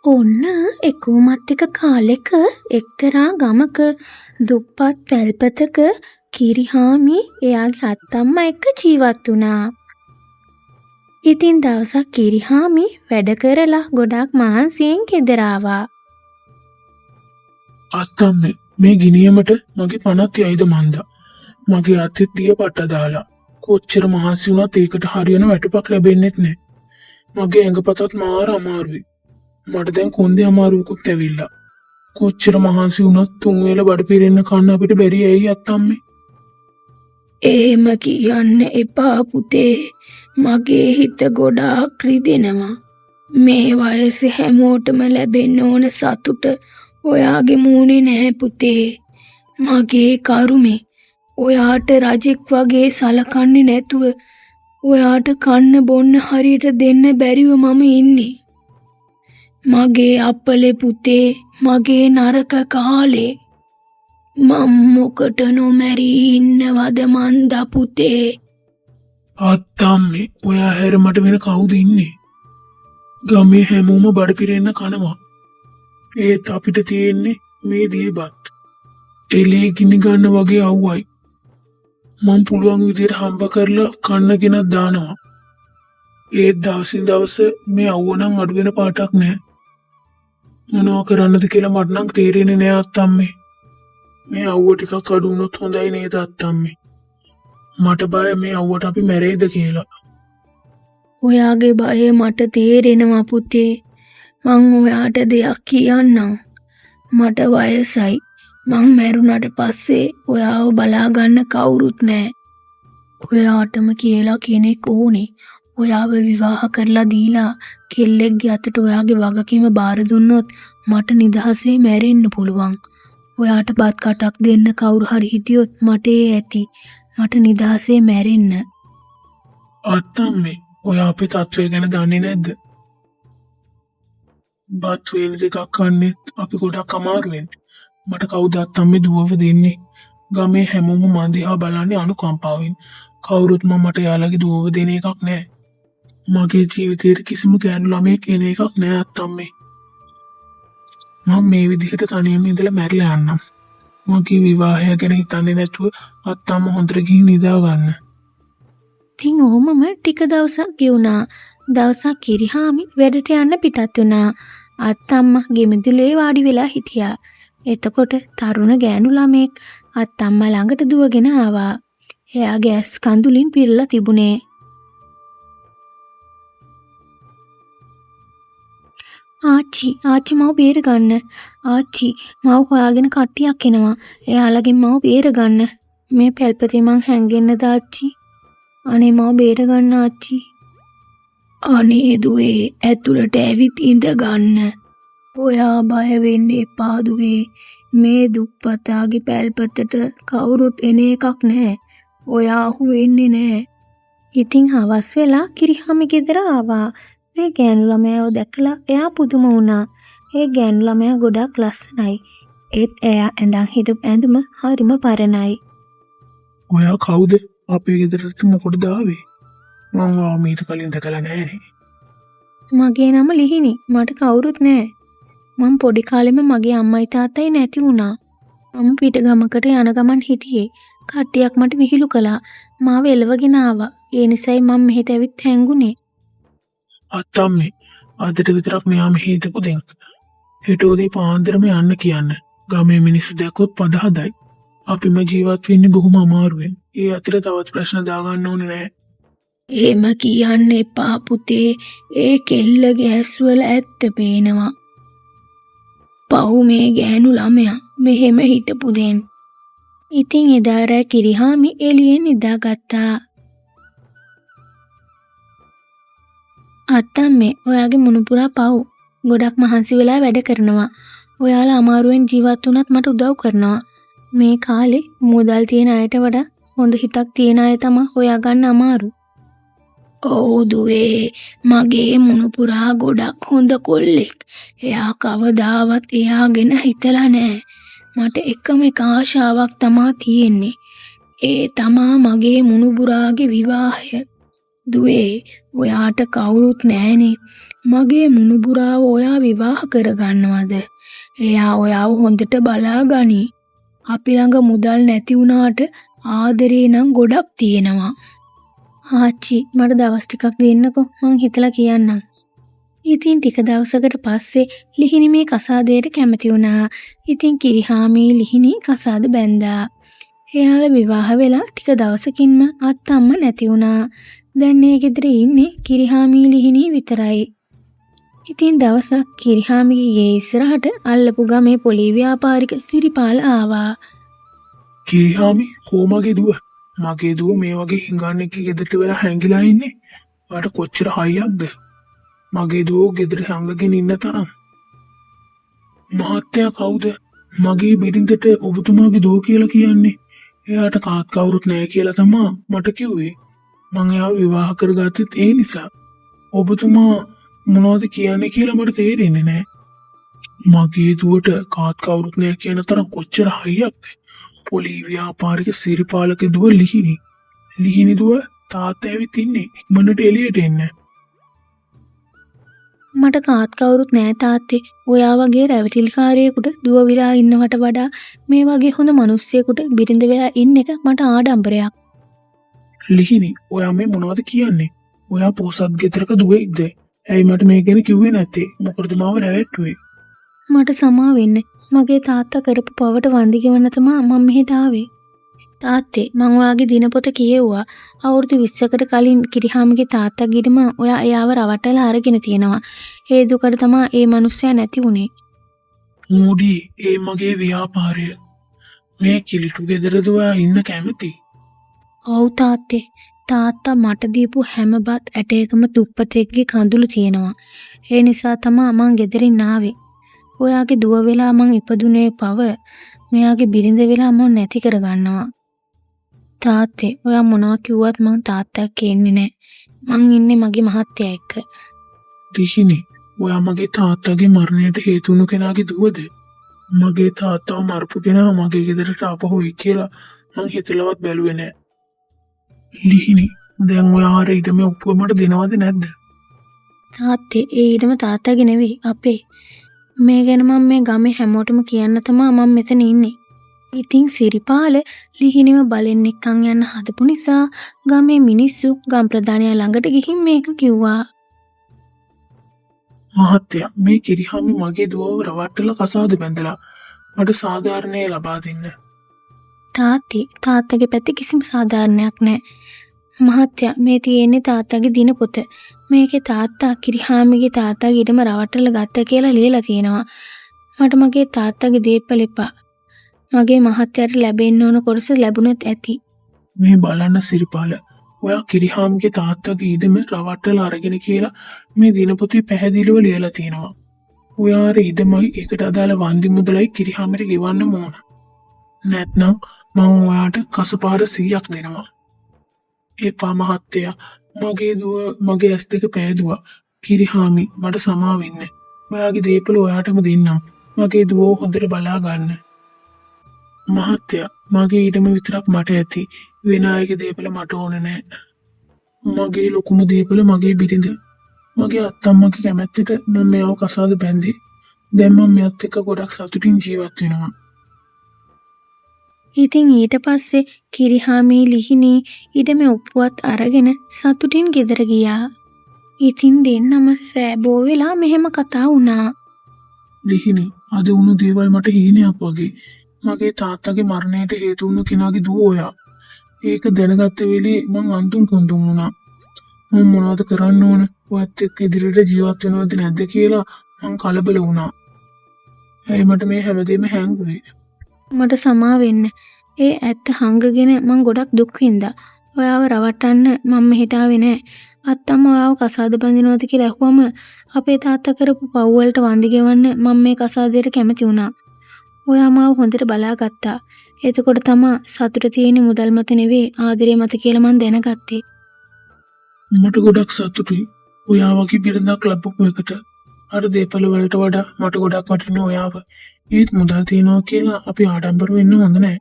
ඔන්න එකුමත් එක කාලෙක එක්තරා ගමක දුප්පත් පැල්පතක කිරිහාමි එයාගේ අත්තම්මා එක්ක ජීවත් වුණා. ඉතින් දවසක් කිරිහාමි වැඩ කරලා ගොඩාක් මහන්සියෙන් ගෙදර ආවා. අත්තම්මේ මේ ගිනියමට මගේ පණක් යයිද මන්දා. මගේ අතේ දිය පට්ට දාලා කොච්චර මහන්සි වුණත් ඒකට හරියන වැටුපක් ලැබෙන්නෙත් නැහැ. මගේ ඇඟපතත් මාර අමාරුයි. මට දැන් කොන්දේ අමාරුවකුත් ඇවිල්ලා. කොච්චර මහන්සි වුණත් තුන් වේල බඩ පිරෙන්න කන්න අපිට බැරි ඇයි අත්තම්මේ? එහෙම කියන්න එපා පුතේ. මගේ හිත ගොඩාක් රිදෙනවා. මේ වයසේ හැමෝටම ලැබෙන්න ඕන සතුට ඔයාගේ මූණේ නැහැ පුතේ. මගේ කරුමේ ඔයාට රජෙක් වගේ සලකන්නේ නැතුව ඔයාට කන්න බොන්න හරියට දෙන්න බැරිව මම ඉන්නේ. මගේ අප්පලේ පුතේ මගේ නරක කාලේ මම මොකට නොමැරී ඉන්නවද මන්දා පුතේ. අත්තම්මේ ඔයා හැර මට වෙන කවුද ඉන්නේ? ගමේ හැමෝම බඩ පිරෙන්න කනවා. ඒත් අපිට තියෙන්නේ මේ දියබත්. එලේ ගිනි ගන්න වගේ අවුවයි. මම පුළුවන් විදිහට හම්බ කරලා කන්න ගෙනත් දානවා. ඒත් දවසින් දවස මේ අවුව නම් අඩු වෙන පාටක් නැහැ. මොනවා කරන්නද කියලා මට නම් තේරෙන්නේ නෑ අත්තම්මේ. මේ අවුව ටිකක් අඩු වුණොත් හොඳයි නේද අත්තම්මේ? මට බය මේ අවුවට අපි මැරෙයිද කියලා. ඔයාගේ බය මට තේරෙනවා පුතේ. මං ඔයාට දෙයක් කියන්නම්. මට වයසයි. මං මැරුණට පස්සේ ඔයාව බලා ගන්න කවුරුත් නැහැ. ඔයාටම කියලා කෙනෙක් ඕනේ. ඔයාව විවාහ කරලා දීලා කෙල්ලෙක්ගේ අතට ඔයාගේ වගකීම බාර දුන්නොත් මට නිදහසේ මැරෙන්න පුළුවන්. ඔයාට බත් කටක් දෙන්න කවුරු හරි හිටියොත් මට ඒ ඇති. මට නිදහසේ මැරෙන්න. අත්තම්මේ ඔයා අපේ තත්ත්වය ගැන දන්නේ නැද්ද? බත් වේල දෙකක් කන්නේ අපි ගොඩක් අමාරුවෙන්. මට කවුද අත්තම්මේ දුවව දෙන්නේ? ගමේ හැමෝම මන් දිහා බලන්නේ අනුකම්පාවෙන්. කවුරුත් මට යාළගේ දුවව දෙන එකක් නැහැ. මගේ ජීවිතේට කිසිම ගෑනු ළමයෙක් එන එකක් නෑ අත්තම්මේ. මම මේ විදිහට තනියම ඉඳලා මැරිලා යන්නම්. මගේ විවාහය ගැන හිතන්නේ නැතුව අත්තම්ම හොඳට ගිහින් නිදා ගන්න. ඉතින් ඔහොමම ටික දවසක් ගෙවුණා. දවසක් කිරිහාමි වැඩට යන්න පිටත් වුණා. අත්තම්මා ගෙමිදුලේ වාඩි වෙලා හිටියා. එතකොට තරුණ ගෑනු ළමෙක් අත්තම්මා ළඟට දුවගෙන ආවා. එයාගේ ඇස් කඳුලින් පිරලා තිබුණේ. ආච්චි මව බේර ගන්න. ආච්චි මව හොයාගෙන කට්ටියක් එනවා. එයාලගෙන් මව බේර ගන්න. මේ පැල්පතේ මං හැංගෙන්නද ආච්චි? අනේ මව බේර ගන්න ආච්චි. අනේ දුවේ ඇතුළට ඇවිත් ඉඳ ගන්න. ඔයා බය වෙන්න එපා දුවේ. මේ දුප්පතාගේ පැල්පතට කවුරුත් එන එකක් නැහැ. ඔයා අහු වෙන්නේ නැහැ. ඉතින් හවස් වෙලා කිරිහාමි ගෙදර ආවා. මේ ගෑනු ළමයාව දැකලා එයා පුදුම වුණා. ඒ ගෑනු ළමයා ගොඩක් ලස්සනයි. ඒත් එයා ඇඳන් හිටපු ඇඳුම හරිම පරණයි. ඔයා කවුද? අපේ ගෙදරට මොකටද ආවේ? මම ආව මීට කලින් දැකලා නැහැ. මගේ නම ලිහිණි. මට කවුරුත් නැහැ. මම පොඩි කාලෙම මගේ අම්මයි තාත්තයි නැති වුණා. මම පිට ගමකට යන ගමන් හිටියේ. කට්ටියක් මට විහිළු කළා. මාව එලවගෙන ආවා. ඒ නිසයි මම මෙහෙට ඇවිත් හැංගුනේ. අත්තම්මේ අදට විතරක් මෙයා මෙහි හිටපු දෙන්න. හෙට උදේ පාන්දරම යන්න කියන්න. ගමේ මිනිස්සු දැක්කොත් පද හදයි. අපිම ජීවත් වෙන්නේ බොහොම අමාරුවෙන්. ඒ අතර තවත් ප්‍රශ්න දාගන්න ඕනේ නැහැ. එහෙම කියන්න එපා පුතේ. ඒ කෙල්ලගේ ඇස්වල ඇත්ත පේනවා. පව් මේ ගෑනු ළමයා මෙහෙම හිටපු දෙන්න. ඉතින් එදා රෑ කිරිහාමි එළියෙන් නිදාගත්තා. අත්තම්මේ ඔයාගේ මුණුපුරා පව්. ගොඩක් මහන්සි වෙලා වැඩ කරනවා. ඔයාලා අමාරුවෙන් ජීවත් වුණත් මට උදව් කරනවා. මේ කාලේ මුදල් තියෙන අයට වඩා හොඳ හිතක් තියෙන අය තමයි හොයාගන්න අමාරු. ඔව් දුවේ මගේ මුණුපුරා ගොඩක් හොඳ කොල්ලෙක්. එයා කවදාවත් එයා ගැන හිතලා නැහැ. මට එකම එක ආශාවක් තමා තියෙන්නේ. ඒ තමා මගේ මුණුපුරාගේ විවාහය. දුවේ ඔයාට කවුරුත් නෑනේ. මගේ මුණුබුරාව ඔයා විවාහ කරගන්නවද? එයා ඔයාව හොඳට බලාගනි. අපි ළඟ මුදල් නැති වුණාට ආදරේ නම් ගොඩක් තියෙනවා. ආච්චි මට දවස් ටිකක් දෙන්නකෝ මං හිතලා කියන්නම්. ඉතින් ටික දවසකට පස්සේ ලිහිණි මේ කසාදයට කැමති වුණා. ඉතින් කිරිහාමී ලිහිණි කසාද බැන්දා. එයාලා විවාහ වෙලා ටික දවසකින්ම අත්තම්ම නැති වුණා. දැන් මේ ගෙදර ඉන්නේ කිරිහාමී ලිහිණි විතරයි. ඉතින් දවසක් කිරිහාමිගේ ගේ ඉස්සරහට අල්ලපු ගමේ පොලි ව්‍යාපාරික සිරිපාල ආවා. කිරිහාමි කොමගේ දුව? මගේ දුව මේ වගේ හිඟන්නෙක් ගෙදරට වෙලා හැංගිලා ඉන්නේ. ඔයාට කොච්චර හයියක්ද? මගේ දුව ගෙදර හැංගගෙන ඉන්න තරම්. මහත්තයා කවුද? මගේ බිරිඳට ඔබතුමාගේ දුව කියලා කියන්නේ. එයාට කාත් කවුරුත් නැහැ කියලා තමා මට කිව්වේ. මං එයාව විවාහ කරගත්තෙත් ඒ නිසා. ඔබතුමා මොනවද කියන්නේ කියලා මට තේරෙන්නේ නැහැ. මගේ දුවට කාත් කවුරුත් නැහැ කියන තරම් කොච්චර හයියක්ද? පොලි ව්‍යාපාරික සිරිපාලක දුව ලිහිණි. ලිහිණි දුව තාත්තා ඇවිත් ඉන්නේ. ඉක්මනට එළියට එන්න. මට කාත් කවුරුත් නෑ තාත්තේ. ඔයා වගේ රැවටිල්කාරයෙකුට දුව විලා ඉන්නවට වඩා මේ වගේ හොඳ මිනිස්සෙකුට බිරිඳ වෙලා ඉන්න එක මට ආඩම්බරයක්. ලිහිණි ඔයා මේ මොනවද කියන්නේ? ඔයා පොසත් ගෙදරක දුවෙක්ද? ඇයි මට මේ ගැන කිව්වේ නැත්තේ? මොකටද මාව රැවට්ටුවේ? මට සමා වෙන්න. මගේ තාත්තා කරපු පවට වන්දි ගෙවන්න තමා මම මෙහෙට ආවේ. තාත්තේ මං ඔයාගේ දිනපොත කියෙව්වා. අවුරුදු 20කට කලින් කිරිහාමිගේ තාත්තා ගිරිම ඔයා එයාව රවට්ටලා අරගෙන තියෙනවා. ඒ දුකට තමා ඒ මිනිස්සයා නැති වුනේ. මෝඩි ඒ මගේ ව්‍යාපාරය. මේ කිලිටු ගෙදරද ඔයා ඉන්න කැමති? ඔව් තාත්තේ. තාත්තා මට දීපු හැම බත් ඇටයකම දුප්පතෙක්ගේ කඳුළු තියෙනවා. ඒ නිසා තමා මං ගෙදරින් ආවේ. ඔයාගේ දුව වෙලා මං ඉපදුනේ පව මෙයාගේ බිරිඳ වෙලා මං නැති කරගන්නවා. තාත්තේ ඔයා මොනවා කිව්වත් මං තාත්තා කියන්නේ නැහැ. මං ඉන්නේ මගේ මහත්තයා එක්ක. ලිහිණි ඔයා මගේ තාත්තගේ මරණයට හේතු වුණු කෙනාගේ දුවද? මගේ තාත්තව මරපු කෙනා මගේ ගෙදරට ආපහු එයි කියලා මං හිතලවත් බැලුවේ නැහැ. ලිහිණි දැන් ඔයා ආර ඊට මේ ඔප්පුව මට දෙනවද නැද්ද? තාත්තේ ඒ ඊටම තාත්තාගේ නෙවෙයි අපේ. මේ ගැන මම මේ ගමේ හැමෝටම කියන්න තමා මම මෙතන ඉන්නේ. ඉතින් සිරිපාල ලිහිණිව බලෙන් එක්කන් යන්න හදපු නිසා ගමේ මිනිස්සු ගම් ප්‍රධානියා ළඟට ගිහින් මේක කිව්වා. මහත්තයා මේ කිරිහාමි මගේ දුවව රවට්ටලා කසාද බැඳලා මට සාධාරණේ ලබා දෙන්න. තාත්තගේ පැත්තේ කිසිම සාධාරණයක් නැහැ. මහත්තයා මේ තියෙන්නේ තාත්තගේ දිනපොත. මේකේ තාත්තා කිරිහාමිගේ තාත්තාගේ ඊටම රවට්ටලා ගත්ත කියලා ලියලා තියෙනවා. මට මගේ තාත්තගේ දේපල එපා. මගේ මහත්තයාට ලැබෙන්න ඕන කොටස ලැබුණත් ඇති. මේ බලන්න සිරිපාල ඔයා කිරිහාමිගේ තාත්තගේ ඊදම රවට්ටලා අරගෙන කියලා මේ දිනපොතේ පැහැදිලිව ලියලා තියෙනවා. ඔයාට ඊදමයි ඒකට අදාළ වන්දි මුදලයි කිරිහාමිට ගෙවන්න ඕන. නැත්නම් මම ඔයාට කසපාර 100ක් දෙනවා. එපා මහත්තයා මගේ දුව මගේ ඇස් දෙක පෑදුවා. කිරිහාමි මට සමා වෙන්න. ඔයාගේ දේපල ඔයාටම දෙන්නම්. මගේ දුව හොඳට බලා ගන්න. මහත්තයා මගේ ඊටම විතරක් මට ඇති. වෙන අයගේ දේපල මට ඕන නැහැ. මගේ ලොකුම දේපල මගේ බිරිඳ. මගේ අත්තම්මගේ කැමැත්තට මම මෙයාව කසාද බැන්දේ. දැන් මම මෙයත් එක්ක ගොඩක් සතුටින් ජීවත් වෙනවා. ඉතින් ඊට පස්සේ කිරිහාමී ලිහිණි ඊටම ඔප්පුවත් අරගෙන සතුටින් ගෙදර ගියා. ඉතින් දෙන්නම රෑබෝ වෙලා මෙහෙම කතා වුණා. ලිහිණි අද වුණු දේවල් මට හීනයක් වගේ. මගේ තාත්තගේ මරණයට හේතු වුණු කෙනාගේ දුව ඔයා. ඒක දැනගත්ත වෙලේ මං අන්තුම් කුඳුම් වුණා. මම මොනවද කරන්න ඕන? ඔයත් එක්ක ඉදිරියට ජීවත් වෙනවද නැද්ද කියලා මං කලබල වුණා. ඇයි මට මේ හැමදේම හැංගුවේ? මට සමා වෙන්න. ඒ ඇත්ත හංගගෙන මං ගොඩක් දුක් විඳා. ඔයාව රවට්ටන්න මම මෙහෙට ආවේ නෑ. අත්තම්ම ඔයාව කසාද බඳිනවද කියලා ඇහුවම අපේ තාත්තා කරපු පව් වලට වන්දි ගෙවන්න මම මේ කසාදයට කැමති වුණා. ඔයා මාව හොඳට බලාගත්තා. එතකොට තමා සතුට තියෙන මුදල් මත නෙවෙයි ආදරේ මත කියලා මං දැනගත්තේ. මට ගොඩක් සතුටුයි. ඔයා වගේ බිරිඳක් ලැබපු එකට. අර දේපල වලට වඩා මට ගොඩක් වටිනවා ඔයාව. ඒත් මුදල් තියනවා කියලා අපි ආඩම්බර වෙන්න හොඳ නැහැ.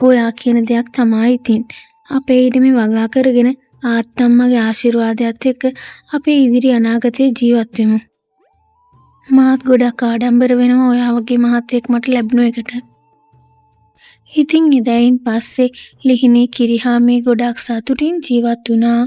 ඔයා කියන දෙයක් තමයි ඉතින්. අපේ ඊට මේ වගා කරගෙන ආත්තම්මගේ ආශිර්වාදයත් එක්ක අපේ ඉදිරි අනාගතේ ජීවත් වෙමු. මාත් ගොඩක් ආඩම්බර වෙනවා ඔයා වගේ මහත්තයෙක් මට ලැබුණ එකට. ඉතින් ඉදයින් පස්සේ ලිහිණී කිරිහාමී ගොඩක් සතුටින් ජීවත් වුණා.